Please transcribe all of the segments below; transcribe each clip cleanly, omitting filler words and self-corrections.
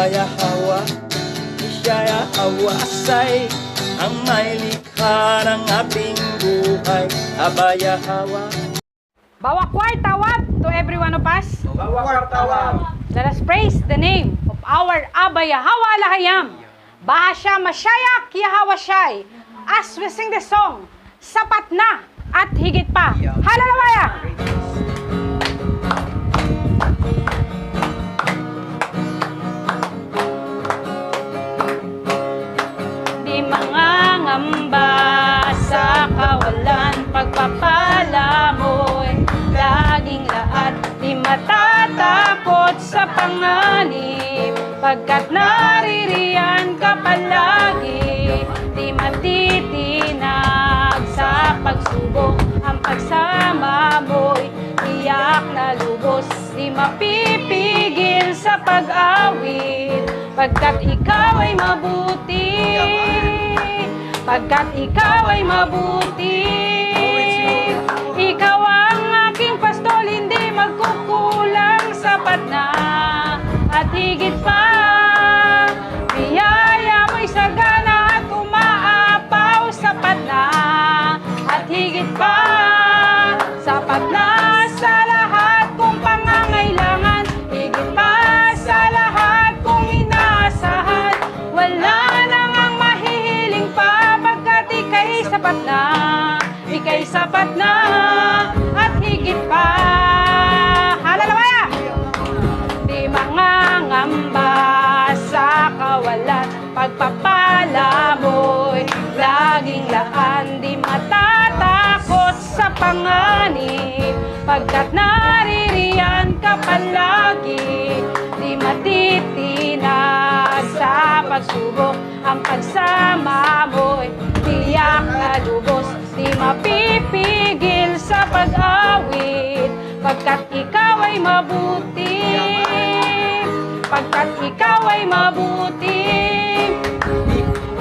Abaya Hawa, Ishaya Hawasay, ang may likha ng ating buhay. Abaya Hawa. Bawakway tawag to every one of us. Bawakway tawag. Let us praise the name of our Abaya Hawa Lahayam. Bahasya Mashayak Yahawashay. As we sing the song, sapat na at higit pa. Hallelujah! Di mangangamba sa kawalan, pagpapala mo'y laging lahat. Di matatakot sa panganib, pagkat naririyan ka palagi. Di matitinag sa pagsubok, ang pagsama mo'y tiyak na lubos. Di mapipigil sa pag-awit, pagkat ikaw ay mabuti. Pagkat ikaw ay mabuti. Ikaw ang aking pastol, hindi magkukulang, sapat na at higit pa. Biyaya mo'y sagana at umaapaw, sapat na at higit pa. Sapat na sa lahat kong pangangailangan, higit pa sa lahat kong inaasahan. Wala nang ang mahihiling pa, pagkat ika'y sapat na, ika'y sapat na at higit pa. Hallelujah! Di mangangamba sa kawalan, pagpapala mo'y laging laan. Di matatakot sa panganib, pagkat naririyan ka palagi. Di matitinag sa pagsubok, ang pagsama mo'y tiyak na lubos. Di mapipigil sa pag-awit, pagkat ikaw ay mabuti. Pagkat ikaw ay mabuti.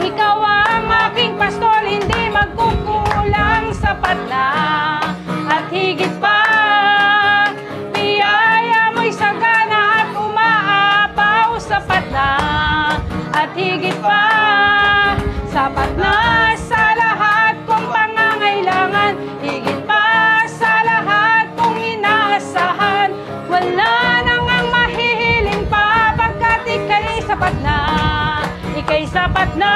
Ikaw ang aking pastol, hindi magkukulang, sapat na at higit pa. Biyaya mo'y sagana at umaapaw, sapat na at higit pa. Sapat na sa lahat kong pangangailangan, higit pa sa lahat kong inaasahan. Wala nang ang mahihiling pa, pagkat ika'y sapat na, ika'y sapat na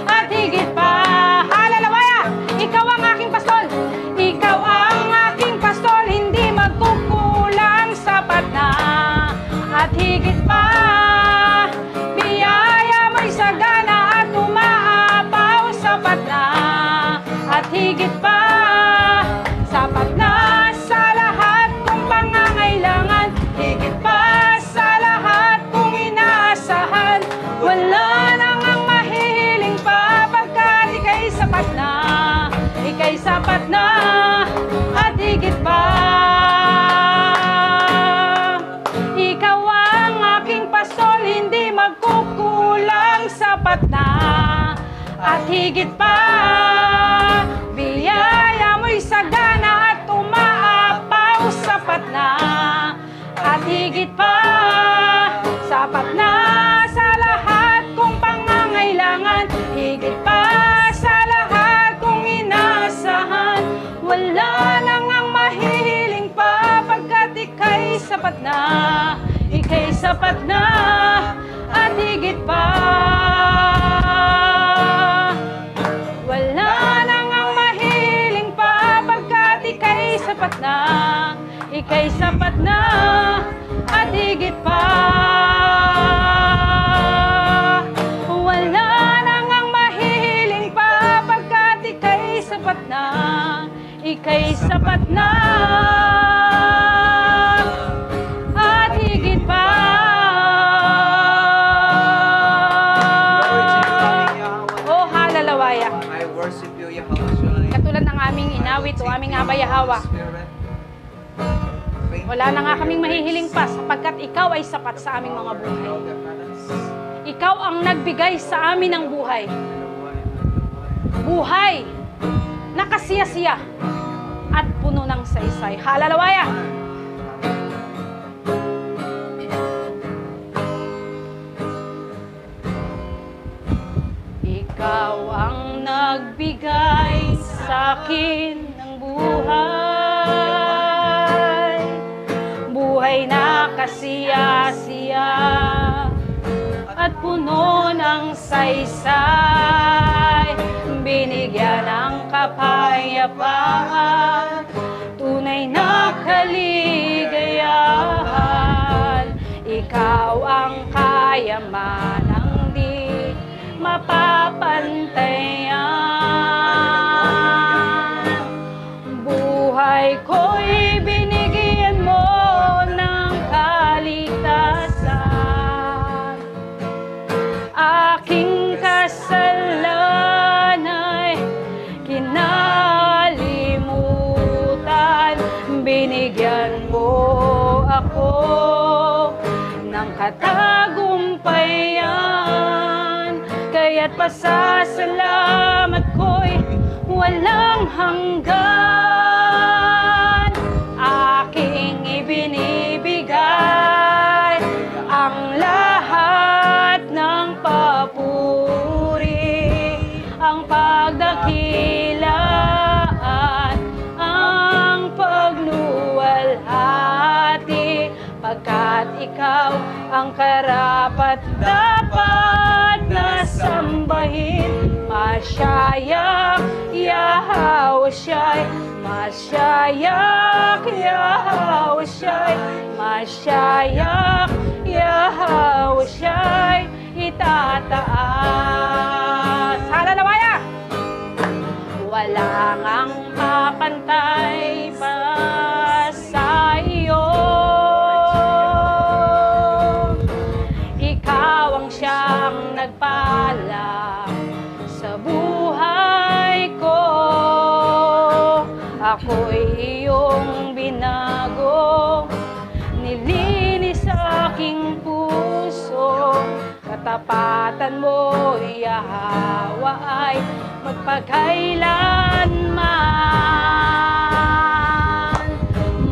at higit pa. Hallelujah! Ikaw ang aking pastol, ikaw ang aking pastol, hindi magkukulang, sapat na at higit pa. Biyaya mo'y sagana at umaapaw, sapat na at higit pa. Sapat na sa lahat kong pangangailangan, higit pa sa lahat kong inaasahan. Wala nang ang mahihiling pa, pagkat ika'y sapat na, ika'y sapat na at higit pa. Ikaw ang aking pastol, hindi magkukulang, sapat na at higit pa. Biyaya mo'y sagana at umaapaw, sapat na at higit pa. Sapat na sa lahat kong pangangailangan, higit pa sa lahat kong inaasahan. Wala nang ang mahihiling pa, pagkat ika'y sapat na, ika'y sapat na at higit pa. Wala nang ang mahihiling pa, pagkat ika'y sapat na, ika'y sapat na at higit pa. Wala nang ang mahihiling pa, pagkat ika'y sapat na, ika'y sapat na at higit pa. Oh, hallelujah! I worship you, Yahweh. Katulad ng aming inawit o aming Abaya Hawa, wala na nga kaming mahihiling pa, sapagkat ikaw ay sapat sa aming mga buhay. Ikaw ang nagbigay sa amin ng buhay. Buhay na kasiyasiya at puno ng saysay. Hallelujah! akin ng buhay, buhay na kasiya-siya at puno ng saysay, binigyan ng kapayapaan, tunay na kaligayahan. Ikaw ang kayamanang di mapapantayan. Buhay ko'y binigyan mo ng kaligtasan. Aking kasalanan ay kinalimutan. Binigyan mo ako ng katagumpayan, kaya't pasasalamat ko'y walang hanggan. Aking ibinibigay ang lahat ng papuri, ang pagdakila at ang pagluwalhati, pagkat ikaw ang karapat dapat na sambahin. Masyayak Yahawasyay, Masyayak Yahawasyay, Masyayak Yahawasyay, itataas. Hallelujah! Wala ngang kapantay pa sa iyo. Ikaw ang siyang nagpala sa buhay ko. Ako'y iyong binago, nilinis sa aking puso. Katapatan mo, Yahawa, ay magpakailanman.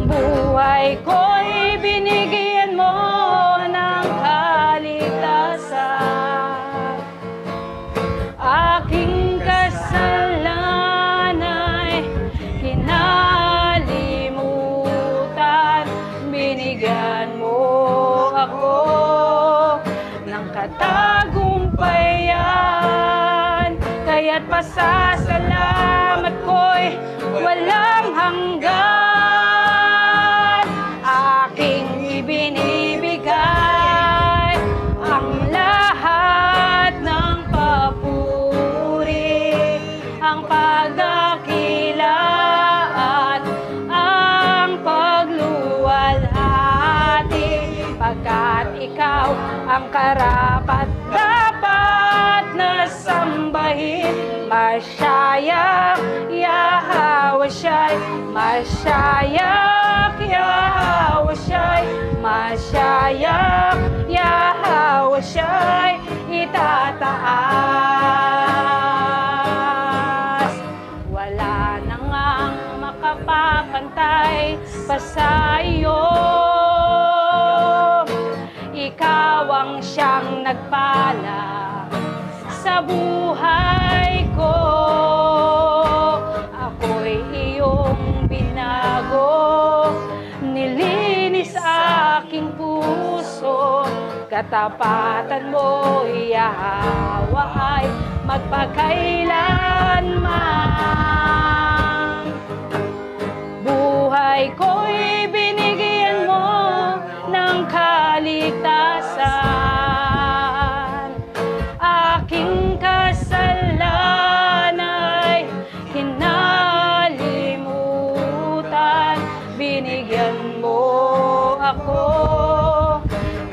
Buhay ko'y binigyan mo ng kaligtasan. Aking kasalanan ay kinalimutan. Binigyan mo ako ng katagumpayan, kaya't pasasalamat ko'y walang hanggan. Aking ibinibigay ang lahat ng papuri, ang pagdakila at ang pagluwalhati, pagkat ikaw ang karapat dapat na sambahin. Masyayak Yahawasyay, Masyayak Yahawasyay, Masyayak Yahawasyay, itataas. Wala na ngang makapapantay pa sa iyo. Ikaw ang siyang nagpala sa buhay ko. Ako'y iyong binago, nilinis aking puso. Katapatan mo, Yahawa, ay magpakailanman. Buhay ko'y binigyan mo ng kaligtasan. Aking kasalanan ay kinalimutan. Binigyan mo ako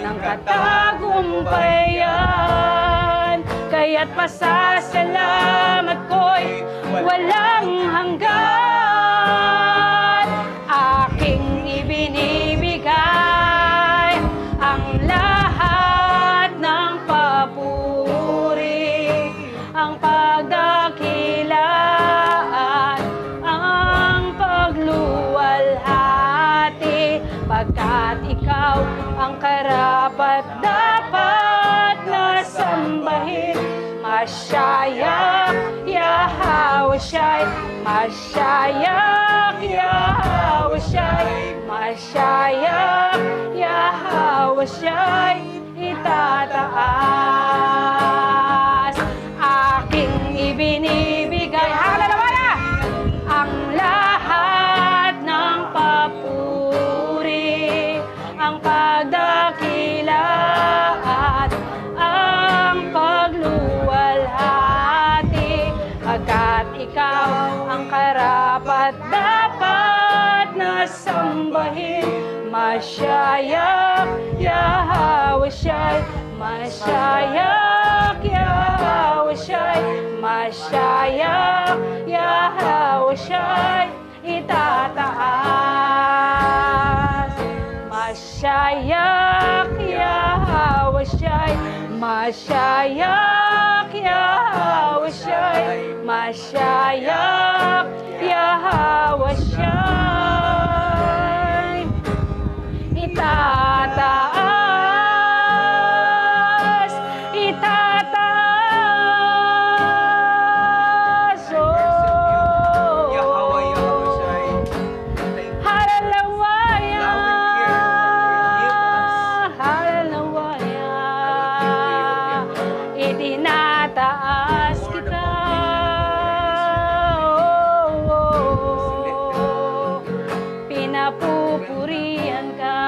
ng katagumpayan, kaya't pasasalamat ko'y walang hanggan. Aking ibinibigay ang lahat ng papuri, ang pagdakila at ang pagluwalhati, pagkat ikaw ang karapat dapat na sambahin. Masyayak Yahawasyay, Yahawasyay, Mashayak, Yahawasyay, Mashayak, Yahawasyay, itataas. Aking ibinibigay, hallelujah, ang lahat ng papuri, ang pagdakila at ang pagluwalhati, pagkat ikaw ang karapat dapat na sambahin. Mashayak, Yahawasyay, Mashayak, Yahawasyay, Mashayak, Yahawasyay, itataas. Mashayak, Yahawasyay, Mashayak, Yahawasyay, Mashayak, Yahawasyay, itataas, itataas. Oh, Yahweh, Yahawasyay. Thank you. hallelujah, Loud and clear, Lord, hallelujah, itinataas kita. Oh, pinapupurihan ka.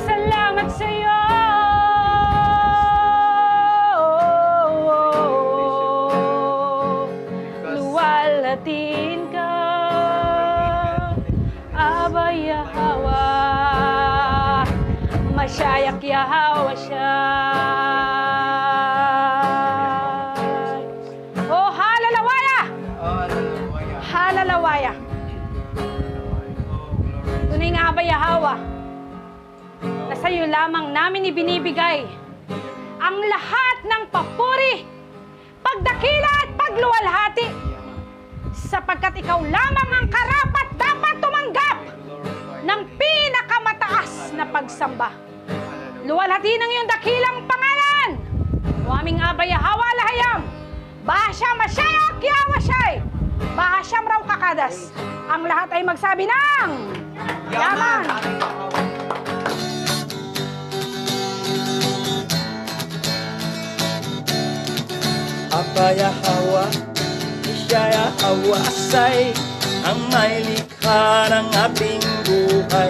Salamat sa iyo. Luwalhatiin ka, Aba Yahawa, Mashayak Yahawasyay. Oh, hallelujah! Hallelujah. Hallelujah! Tunay nga ba, Yahawa, na sa iyo lamang namin ibinibigay ang lahat ng papuri, pagdakila at pagluwalhati, sapagkat ikaw lamang ang karapat dapat tumanggap ng pinakamataas na pagsamba. Luwalhati ng iyong dakilang pangalan, o aming Aba Yahawa Lahayam, Bahasya Mashayak Yahawasyay, Bahasyam raw kakadas. Ang lahat ay magsabi ng Yaman. Aba Yahawa, Isya Yahawa Asay, ang may likha ng abing